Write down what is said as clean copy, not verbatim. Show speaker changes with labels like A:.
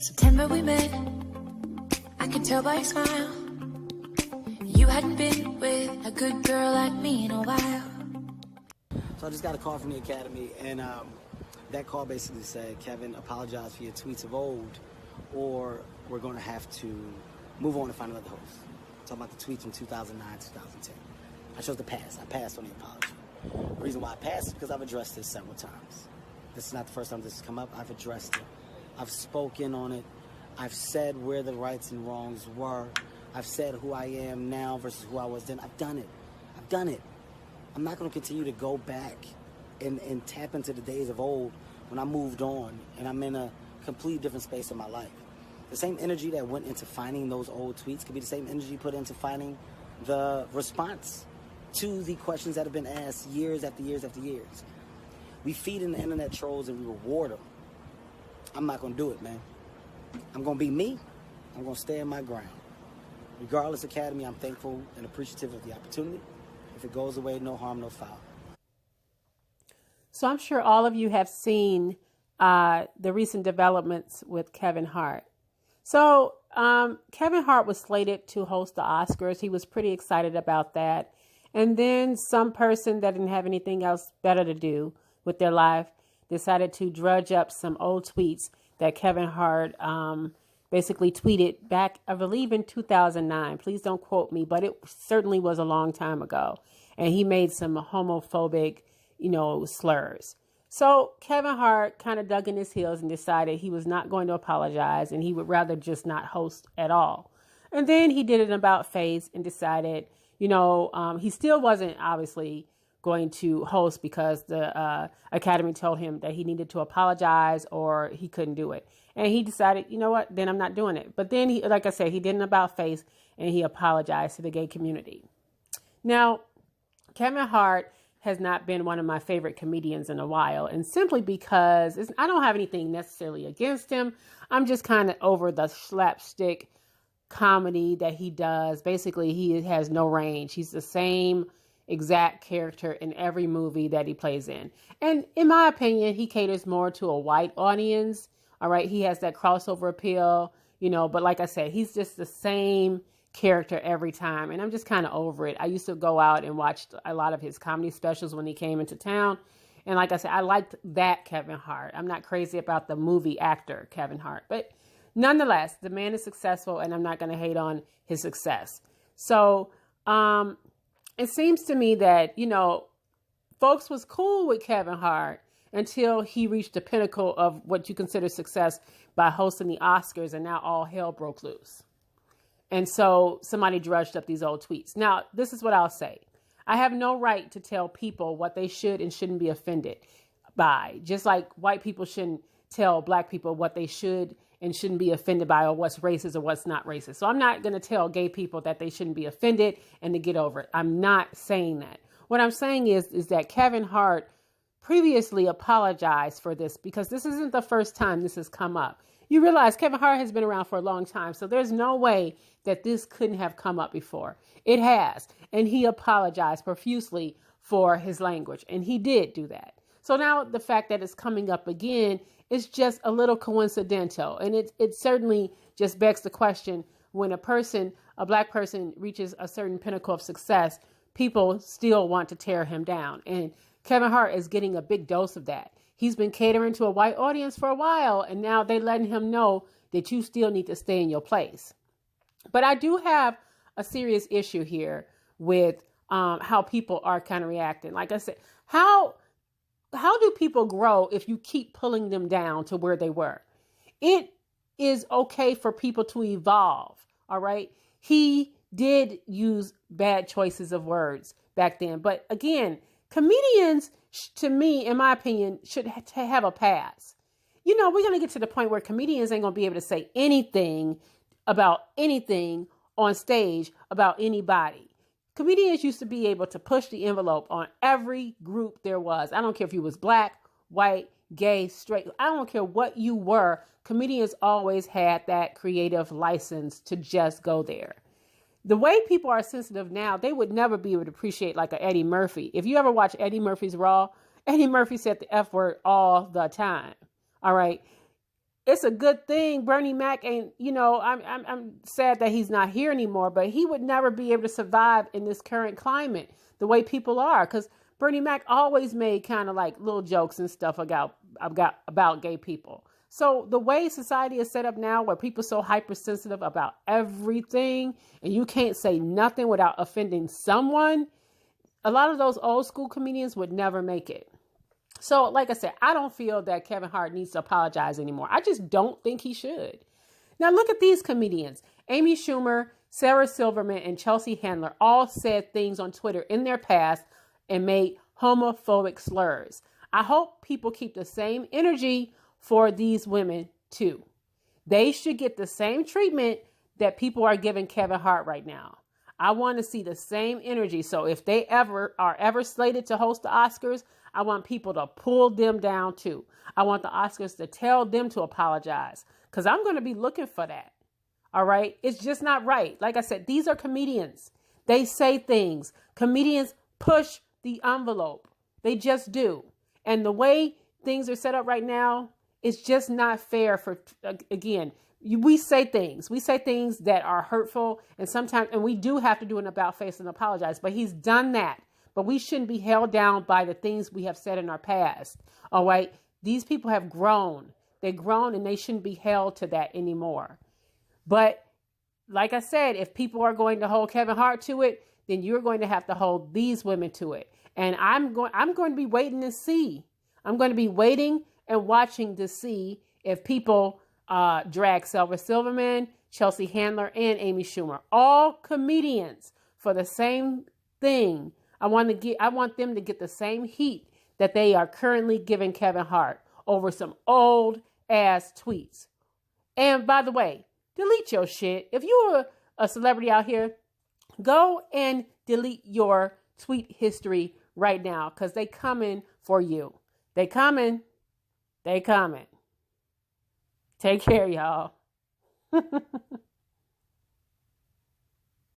A: September we met, I could tell by your smile. You hadn't been with a good girl like me in a while.
B: So I just got a call from the Academy, and that call basically said, Kevin, apologize for your tweets of old, or we're going to have to move on and find another host. Talking about the tweets from 2009, 2010. I chose to pass. I passed on the apology. The reason why I passed is because I've addressed this several times. This is not the first time this has come up. I've addressed it. I've spoken on it. I've said where the rights and wrongs were. I've said who I am now versus who I was then. I've done it. I've done it. I'm not going to continue to go back and tap into the days of old when I moved on and I'm in a completely different space in my life. The same energy that went into finding those old tweets could be the same energy put into finding the response to the questions that have been asked years after years after years. We feed in the internet trolls and we reward them. I'm not going to do it, man. I'm going to be me. I'm going to stand my ground. Regardless, Academy, I'm thankful and appreciative of the opportunity. If it goes away, no harm, no foul.
C: So I'm sure all of you have seen the recent developments with Kevin Hart. So Kevin Hart was slated to host the Oscars. He was pretty excited about that. And then some person that didn't have anything else better to do with their life decided to drudge up some old tweets that Kevin Hart basically tweeted back, I believe, in 2009. Please don't quote me, but it certainly was a long time ago. And he made some homophobic, slurs. So Kevin Hart kind of dug in his heels and decided he was not going to apologize and he would rather just not host at all. And then he did an about face and decided, he still wasn't obviously going to host because the Academy told him that he needed to apologize or he couldn't do it. And he decided, you know what, then I'm not doing it. But then he, like I said, he did an about face and he apologized to the gay community. Now, Kevin Hart has not been one of my favorite comedians in a while. And simply because I don't have anything necessarily against him. I'm just kind of over the slapstick comedy that he does. Basically, he has no range. He's the same exact character in every movie that he plays in. And in my opinion, he caters more to a white audience. All right. He has that crossover appeal, but like I said, he's just the same character every time. And I'm just kind of over it. I used to go out and watch a lot of his comedy specials when he came into town. And like I said, I liked that Kevin Hart. I'm not crazy about the movie actor Kevin Hart, but nonetheless, the man is successful and I'm not going to hate on his success. So, it seems to me that, folks was cool with Kevin Hart until he reached the pinnacle of what you consider success by hosting the Oscars, and now all hell broke loose. And so somebody drudged up these old tweets. Now, this is what I'll say. I have no right to tell people what they should and shouldn't be offended by, just like white people shouldn't tell black people what they should and shouldn't be offended by or what's racist or what's not racist. So I'm not going to tell gay people that they shouldn't be offended and to get over it. I'm not saying that. What I'm saying is that Kevin Hart previously apologized for this because this isn't the first time this has come up. You realize Kevin Hart has been around for a long time, so there's no way that this couldn't have come up before. It has, and he apologized profusely for his language, and he did do that. So now the fact that it's coming up again is just a little coincidental, and it certainly just begs the question, when a black person reaches a certain pinnacle of success, people still want to tear him down, and Kevin Hart is getting a big dose of that. He's been catering to a white audience for a while, and now they're letting him know that you still need to stay in your place. But I do have a serious issue here with how people are kind of reacting. Like I said, how do people grow if you keep pulling them down to where they were? It is okay for people to evolve, all right? He did use bad choices of words back then. But again, comedians, to me, in my opinion, should have a pass. We're going to get to the point where comedians ain't going to be able to say anything about anything on stage about anybody. Comedians used to be able to push the envelope on every group there was. I don't care if you was black, white, gay, straight. I don't care what you were. Comedians always had that creative license to just go there. The way people are sensitive now, they would never be able to appreciate like a Eddie Murphy. If you ever watch Eddie Murphy's Raw, Eddie Murphy said the F word all the time. All right. it's a good thing Bernie Mac ain't, I'm sad that he's not here anymore, but he would never be able to survive in this current climate the way people are. Because Bernie Mac always made kind of like little jokes and stuff about gay people. So the way society is set up now, where people are so hypersensitive about everything and you can't say nothing without offending someone, a lot of those old school comedians would never make it. So like I said, I don't feel that Kevin Hart needs to apologize anymore. I just don't think he should. Now look at these comedians. Amy Schumer, Sarah Silverman, and Chelsea Handler all said things on Twitter in their past and made homophobic slurs. I hope people keep the same energy for these women too. They should get the same treatment that people are giving Kevin Hart right now. I want to see the same energy. So if they are ever slated to host the Oscars, I want people to pull them down too. I want the Oscars to tell them to apologize, because I'm going to be looking for that. All right. It's just not right. Like I said, these are comedians. They say things. Comedians push the envelope. They just do. And the way things are set up right now, it's just not fair for, again, we say things that are hurtful, and sometimes, and we do have to do an about face and apologize, but he's done that. But we shouldn't be held down by the things we have said in our past. All right. These people have grown. They've grown, and they shouldn't be held to that anymore. But like I said, if people are going to hold Kevin Hart to it, then you're going to have to hold these women to it. And I'm going to be waiting to see. I'm going to be waiting and watching to see if people drag Sarah Silverman, Chelsea Handler, and Amy Schumer, all comedians, for the same thing. I want them to get the same heat that they are currently giving Kevin Hart over some old ass tweets. And by the way, delete your shit. If you're a celebrity out here, go and delete your tweet history right now, because they coming for you. They coming. Take care, y'all.